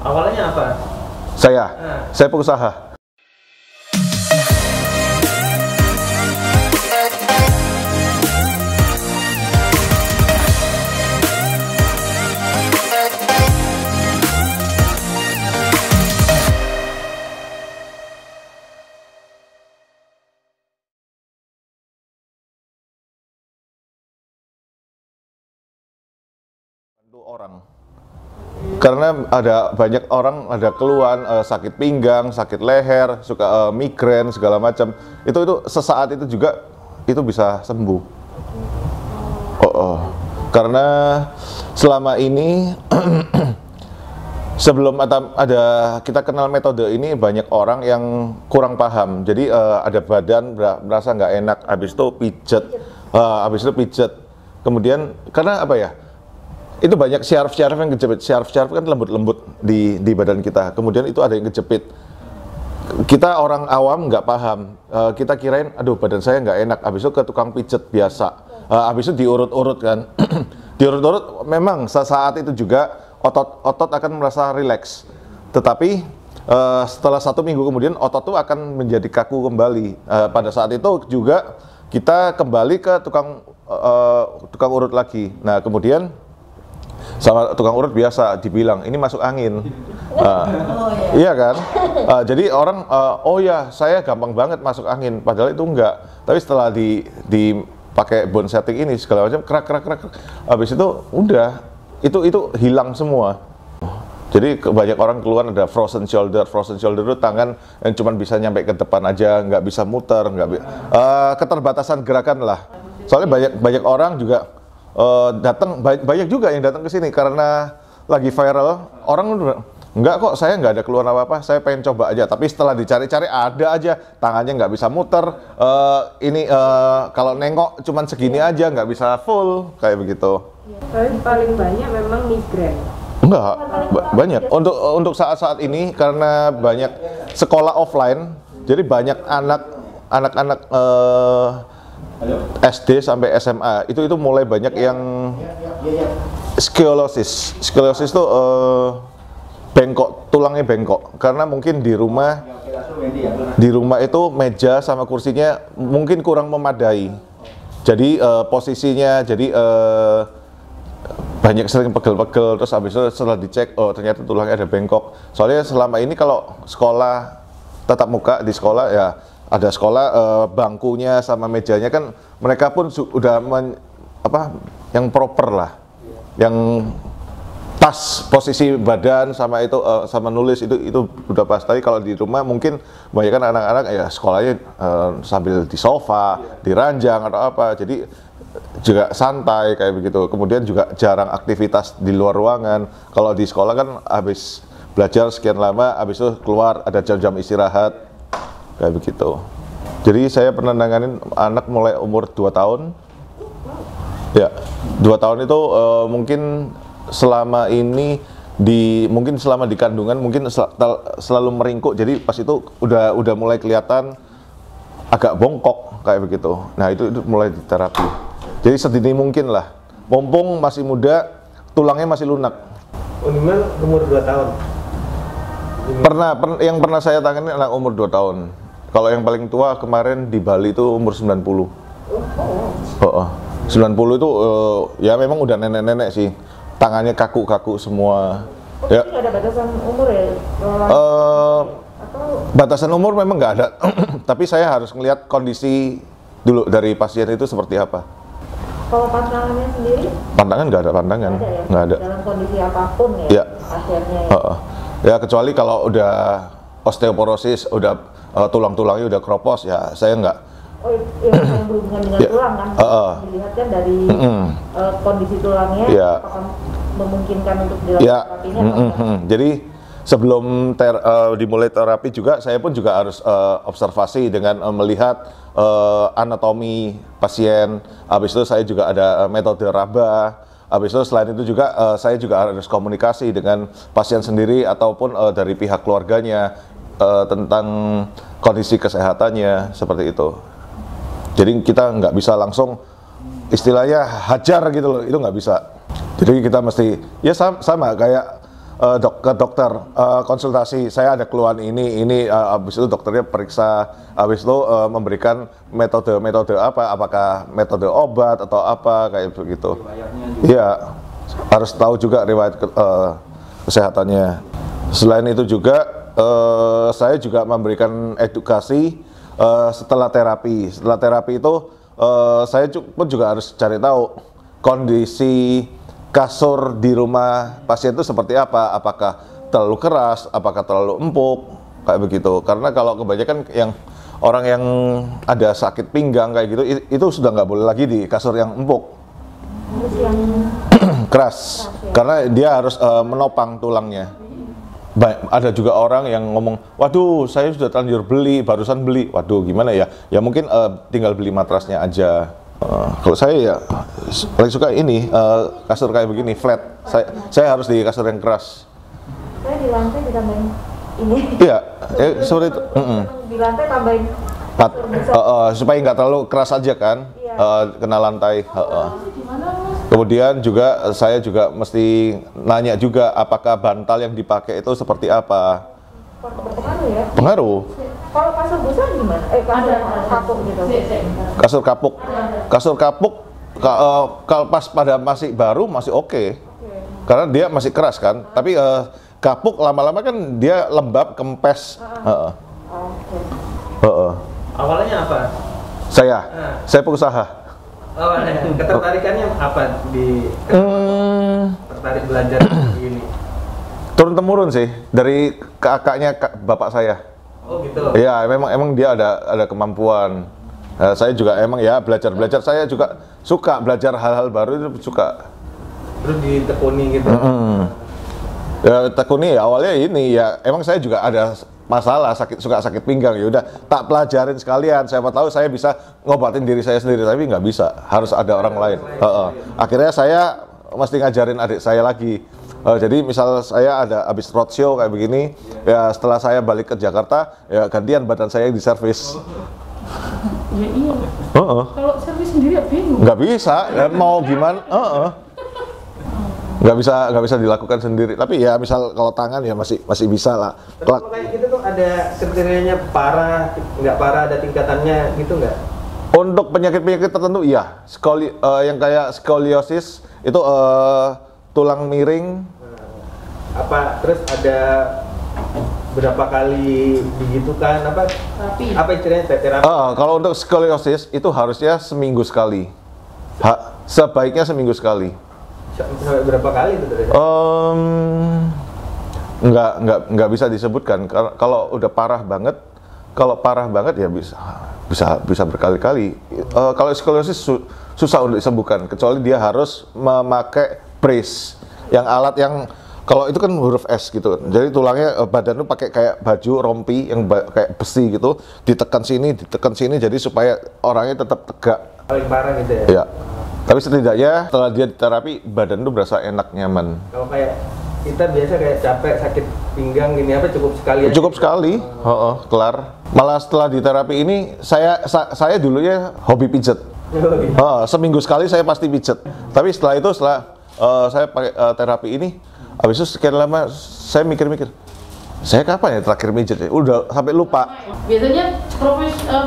Awalnya apa? Saya pengusaha. Orang, karena ada banyak orang ada keluhan sakit pinggang, sakit leher, suka migrain segala macam. Itu sesaat itu juga itu bisa sembuh. Karena selama ini sebelum ada kita kenal metode ini, banyak orang yang kurang paham. Jadi ada badan merasa nggak enak, habis itu pijet, kemudian karena apa ya? Itu banyak syaraf-syaraf yang kejepit. Syaraf-syaraf kan lembut-lembut di badan kita. Kemudian itu ada yang kejepit. Kita orang awam nggak paham. Kita kirain, aduh badan saya nggak enak. Habis itu ke tukang pijet biasa. Habis itu diurut-urut kan. Diurut-urut memang saat itu juga otot akan merasa rileks. Tetapi setelah 1 minggu kemudian otot itu akan menjadi kaku kembali. Pada saat itu juga kita kembali ke tukang urut lagi. Nah kemudian sama tukang urut biasa dibilang ini masuk angin. Iya kan? Jadi orang oh ya saya gampang banget masuk angin, padahal itu enggak. Tapi setelah dipakai bone setting ini segala macam kerak, habis itu udah itu hilang semua. Jadi banyak orang keluar ada frozen shoulder itu tangan yang cuma bisa nyampe ke depan aja, nggak bisa muter, keterbatasan gerakan lah. Soalnya banyak orang juga datang, banyak juga yang datang ke sini karena lagi viral. Orang enggak kok, saya nggak ada keluhan apa-apa, saya pengen coba aja. Tapi setelah dicari-cari ada aja tangannya nggak bisa muter, kalau nengok cuman segini aja, nggak bisa full kayak begitu. Tapi paling banyak memang migrain. Enggak, banyak. Untuk saat-saat ini karena banyak sekolah offline, jadi banyak anak-anak SD sampai SMA itu mulai banyak yang skoliosis. Skoliosis itu bengkok, tulangnya bengkok. Karena mungkin di rumah itu meja sama kursinya mungkin kurang memadai. Jadi posisinya banyak sering pegel-pegel, terus habis itu setelah dicek, oh ternyata tulangnya ada bengkok. Soalnya selama ini kalau sekolah tatap muka di sekolah ya ada sekolah bangkunya sama mejanya kan mereka pun udah yang proper lah, yang pas posisi badan sama itu sama nulis itu udah pas. Tapi kalau di rumah mungkin banyak kan anak-anak ya sekolahnya sambil di sofa, di ranjang atau apa, jadi juga santai kayak begitu. Kemudian juga jarang aktivitas di luar ruangan. Kalau di sekolah kan habis belajar sekian lama, habis itu keluar ada jam-jam istirahat kayak begitu. Jadi saya pernah nanganin anak mulai umur 2 tahun. Ya, 2 tahun itu mungkin selama ini mungkin selama di kandungan mungkin selalu meringkuk. Jadi pas itu udah mulai kelihatan agak bongkok kayak begitu. Nah, itu mulai diterapi. Jadi sedini mungkin lah. Mumpung masih muda, tulangnya masih lunak. Minimal umur 2 tahun. Yang pernah saya tangani anak umur 2 tahun. Kalau yang paling tua kemarin di Bali itu umur 90. 90 itu ya memang udah nenek-nenek sih. Tangannya kaku-kaku semua. Ya. Nggak ada batasan umur ya? Batasan umur memang nggak ada. Tapi saya harus melihat kondisi dulu dari pasien itu seperti apa. Kalau pantangannya sendiri? Pantangan nggak ada pantangan. Nggak ada. Dalam kondisi apapun ya, pasiennya ya? Ya kecuali kalau udah osteoporosis, udah tulang-tulangnya udah keropos, ya saya nggak. Oh, yang berhubungan dengan tulang kan? Dilihat kan dari kondisi tulangnya, apakah memungkinkan untuk dilakukan terapinya? Jadi sebelum dimulai terapi juga, saya pun juga harus observasi dengan melihat anatomi pasien. Habis itu saya juga ada metode raba. Habis itu selain itu juga saya juga harus komunikasi dengan pasien sendiri ataupun dari pihak keluarganya tentang kondisi kesehatannya seperti itu. Jadi kita nggak bisa langsung istilahnya hajar gitu loh, itu nggak bisa. Jadi kita mesti ya sama kayak ke dokter, konsultasi, saya ada keluhan ini, habis itu dokternya periksa, habis itu memberikan metode apa, apakah metode obat atau apa kayak begitu. Iya, harus tahu juga riwayat kesehatannya. Selain itu juga saya juga memberikan edukasi setelah terapi. Setelah terapi itu saya pun juga harus cari tahu kondisi kasur di rumah pasien itu seperti apa, apakah terlalu keras, apakah terlalu empuk, kayak begitu. Karena kalau kebanyakan yang orang yang ada sakit pinggang kayak gitu, itu sudah nggak boleh lagi di kasur yang empuk, keras, karena dia harus menopang tulangnya. Ada juga orang yang ngomong, waduh saya sudah terlanjur beli, barusan beli, waduh gimana ya, ya mungkin tinggal beli matrasnya aja. Kalau saya ya paling suka ini kasur kayak begini flat. Saya harus di kasur yang keras. Saya di lantai ditambahin ini. Iya, seperti itu. Di lantai tambahin supaya nggak terlalu keras aja kan, kena lantai. Kemudian juga saya juga mesti nanya juga apakah bantal yang dipakai itu seperti apa. Berpengaruh ya? Pengaruh. Kalau kasur busa gimana? Kasur kapuk gitu. Kasur kapuk. Kasur kapuk kalau pas pada masih baru masih oke. Karena dia masih keras kan. Tapi kapuk lama-lama kan dia lembab, kempes. Awalnya apa? Saya pengusaha. Awalnya ketertarikannya apa di tertarik belajar ini? Turun temurun sih dari kakaknya bapak saya. Oh gitu. Iya, emang dia ada kemampuan. Saya juga emang ya belajar. Saya juga suka belajar hal-hal baru, itu suka. Terus ditekuni gitu. Ya tekuni ya awalnya ini ya emang saya juga ada masalah suka sakit pinggang, ya udah tak pelajarin sekalian, siapa tahu saya bisa ngobatin diri saya sendiri, tapi nggak bisa, harus ada orang lain. Akhirnya saya mesti ngajarin adik saya lagi. Jadi misal saya ada habis roadshow kayak begini, ya setelah saya balik ke Jakarta, ya gantian badan saya yang diservis. Ya iya. Kalau servis sendiri ya bingung. Nggak bisa, ya mau gimana? Nggak bisa dilakukan sendiri. Tapi ya misal kalau tangan ya masih bisa lah. Tapi kayak gitu tuh ada kriterianya parah, nggak parah, ada tingkatannya gitu nggak? Untuk penyakit-penyakit tertentu iya. Yang kayak skoliosis itu tulang miring. Apa terus ada berapa kali begitu kan apa? Terapi. Apa istilahnya terapi? Kalau untuk skoliosis itu harusnya seminggu sekali. Sebaiknya seminggu sekali. Sampai berapa kali itu? Nggak bisa disebutkan. Kalau udah parah banget ya bisa berkali-kali. Kalau skoliosis susah untuk disembuhkan, kecuali dia harus memakai brace, yang alat yang kalau itu kan huruf S gitu. Jadi tulangnya badan itu pakai kayak baju rompi yang kayak besi gitu, ditekan sini, jadi supaya orangnya tetap tegak. Paling parah gitu ya? Iya. Tapi setidaknya setelah dia terapi badan itu berasa enak, nyaman. Kalau kayak kita biasa kayak capek, sakit pinggang gini apa cukup sekali aja? Cukup sekali, kelar. Malah setelah di terapi ini saya dulunya hobi pijet. Seminggu sekali saya pasti pijet. Tapi setelah saya pakai terapi ini, habis itu sekian lama saya mikir-mikir, saya kapan ya terakhir mijet ya? Udah sampai lupa. Biasanya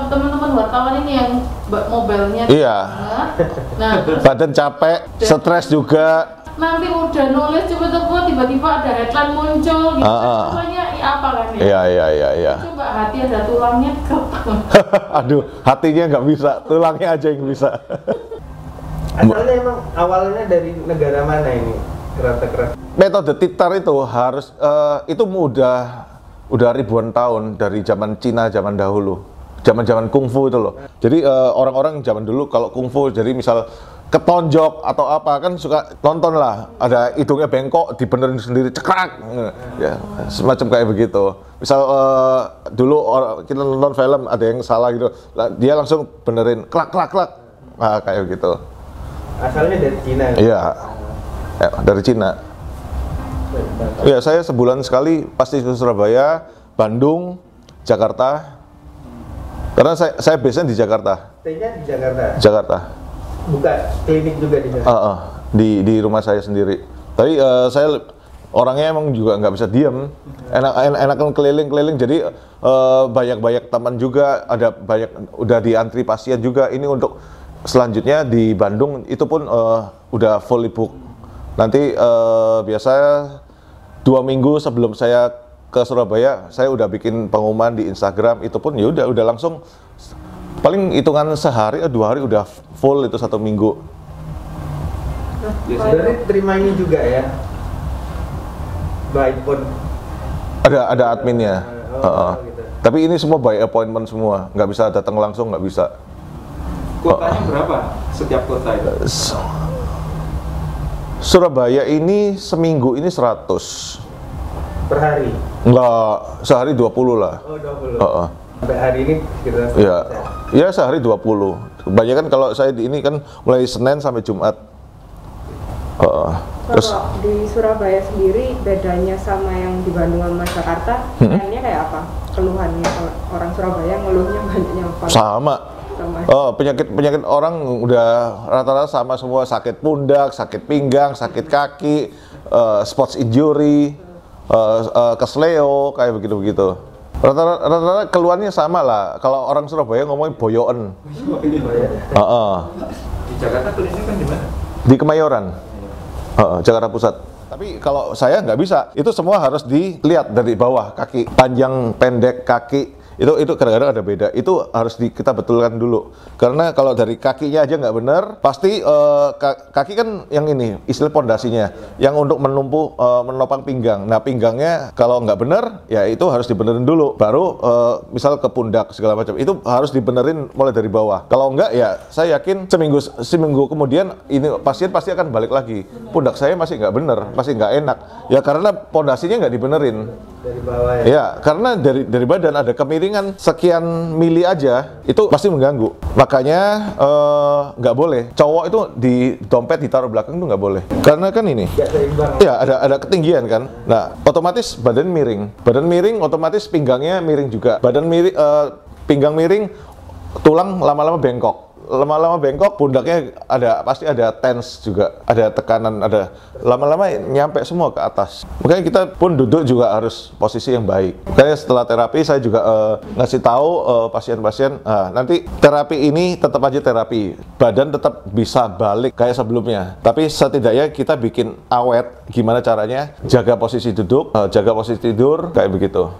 teman-teman wartawan ini yang mobilnya nah badan capek, stres juga. Nanti udah nulis cepet-cepet tiba-tiba ada headline muncul gitu. Namanya apa kan ya? Iya. Coba hati ada tulangnya Aduh, hatinya nggak bisa, tulangnya aja yang bisa. Asalnya emang awalnya dari negara mana ini? Keras. Metode titar itu harus itu udah ribuan tahun dari zaman Cina zaman dahulu, zaman kungfu itu loh. Jadi orang-orang zaman dulu kalau kungfu, jadi misal ketonjok atau apa kan suka nonton lah, ada hidungnya bengkok dibenerin sendiri cekrak, ya semacam kayak begitu. Misal dulu kita nonton film ada yang salah gitu, dia langsung benerin klak, nah kayak gitu. Asalnya dari Cina. Iya. Dari Cina. Ya, saya sebulan sekali pasti ke Surabaya, Bandung, Jakarta. Karena saya biasanya di Jakarta. Stay-nya di Jakarta. Jakarta. Buka klinik juga di sana. Di rumah saya sendiri. Tapi saya orangnya emang juga nggak bisa diem, enakan keliling-keliling. Jadi banyak teman juga, ada banyak udah diantri pasien juga. Ini untuk selanjutnya di Bandung itu pun udah fully book. Nanti biasanya 2 minggu sebelum saya ke Surabaya, saya udah bikin pengumuman di Instagram. Itu pun ya udah langsung, paling hitungan sehari atau 2 hari udah full itu 1 minggu. Sebenarnya terima ini juga ya, by phone. Ada adminnya. Gitu. Tapi ini semua by appointment semua, nggak bisa datang langsung, nggak bisa. Kuotanya berapa setiap kota itu? Surabaya ini seminggu ini 100. Per hari? Enggak, sehari 20 lah. Oh, 20. Sampai hari ini sekitar. Ya sehari 20. Kebanyakan kalau saya di ini kan mulai Senin sampai Jumat. Terus di Surabaya sendiri bedanya sama yang di Bandung sama Jakarta, keluhannya kayak apa? Keluhannya kalau orang Surabaya ngeluhnya banyaknya apa? Sama. Penyakit orang udah rata-rata sama semua, sakit pundak, sakit pinggang, sakit kaki, sports injury, kesleo, kayak begitu-begitu. Rata-rata keluhannya sama lah. Kalau orang Surabaya ngomongin boyoen. Di Jakarta kliniknya kan di mana? Di Kemayoran, Jakarta Pusat. Tapi kalau saya nggak bisa, itu semua harus dilihat dari bawah, kaki panjang, pendek, kaki. Itu kadang-kadang ada beda. Itu harus kita betulkan dulu. Karena kalau dari kakinya aja nggak benar, pasti kaki kan yang ini istilah pondasinya, yang untuk menopang pinggang. Nah pinggangnya kalau nggak benar, ya itu harus dibenerin dulu. Baru misal ke pundak segala macam, itu harus dibenerin mulai dari bawah. Kalau nggak ya saya yakin seminggu kemudian ini pasien pasti akan balik lagi. Pundak saya masih nggak bener, masih nggak enak. Ya karena pondasinya nggak dibenerin. Dari bawah ya? Ya, karena dari badan ada kemiringan sekian mili aja, itu pasti mengganggu. Makanya nggak boleh. Cowok itu di dompet ditaruh belakang itu nggak boleh. Karena kan ini, ya ada ketinggian kan. Nah, otomatis badan miring. Badan miring, otomatis pinggangnya miring juga. Badan miring, pinggang miring, tulang lama-lama bengkok. Lama-lama bengkok, pundaknya pasti ada tense juga, ada tekanan, ada lama-lama nyampe semua ke atas. Makanya kita pun duduk juga harus posisi yang baik. Makanya setelah terapi saya juga ngasih tahu pasien-pasien, nanti terapi ini tetap aja terapi, badan tetap bisa balik kayak sebelumnya. Tapi setidaknya kita bikin awet, gimana caranya, jaga posisi duduk, jaga posisi tidur, kayak begitu.